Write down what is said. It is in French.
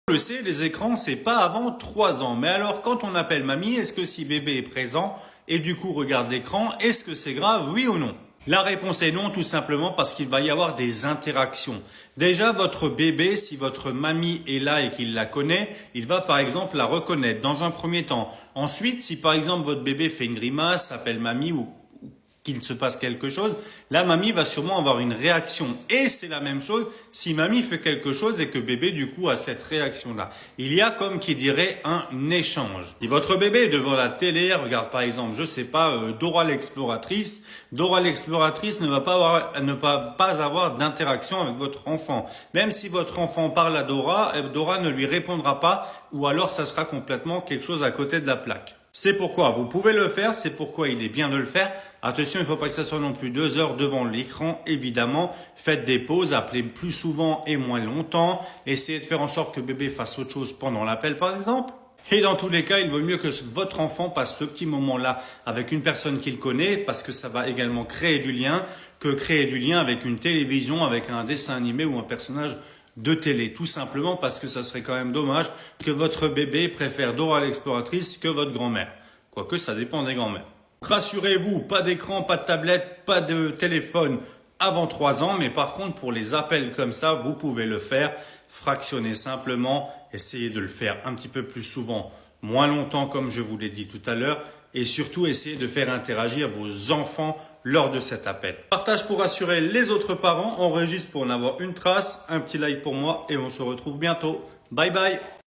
On le sait, les écrans, c'est pas avant 3 ans. Mais alors, quand on appelle mamie, est-ce que si bébé est présent et du coup regarde l'écran, est-ce que c'est grave, oui ou non? La réponse est non, tout simplement parce qu'il va y avoir des interactions. Déjà, votre bébé, si votre mamie est là et qu'il la connaît, il va par exemple la reconnaître dans un premier temps. Ensuite, si par exemple votre bébé fait une grimace, appelle mamie ou qu'il se passe quelque chose, la mamie va sûrement avoir une réaction. Et c'est la même chose si mamie fait quelque chose et que bébé du coup a cette réaction-là. Il y a comme qui dirait un échange. Si votre bébé est devant la télé, regarde par exemple, je sais pas, Dora l'exploratrice, Dora l'exploratrice ne va pas avoir d'interaction avec votre enfant. Même si votre enfant parle à Dora, Dora ne lui répondra pas ou alors ça sera complètement quelque chose à côté de la plaque. C'est pourquoi vous pouvez le faire, c'est pourquoi il est bien de le faire. Attention, il ne faut pas que ça soit non plus 2 heures devant l'écran, évidemment. Faites des pauses, appelez plus souvent et moins longtemps. Essayez de faire en sorte que bébé fasse autre chose pendant l'appel, par exemple. Et dans tous les cas, il vaut mieux que votre enfant passe ce petit moment-là avec une personne qu'il connaît, parce que ça va également créer du lien, que créer du lien avec une télévision, avec un dessin animé ou un personnage de télé, tout simplement parce que ça serait quand même dommage que votre bébé préfère Dora l'exploratrice que votre grand-mère. Quoique ça dépend des grand-mères. Rassurez-vous, pas d'écran, pas de tablette, pas de téléphone avant 3 ans, mais par contre pour les appels comme ça, vous pouvez le faire. Fractionnez simplement, essayez de le faire un petit peu plus souvent, moins longtemps comme je vous l'ai dit tout à l'heure, et surtout essayez de faire interagir vos enfants lors de cet appel. Partage pour rassurer les autres parents, enregistre pour en avoir une trace, un petit like pour moi et on se retrouve bientôt. Bye bye!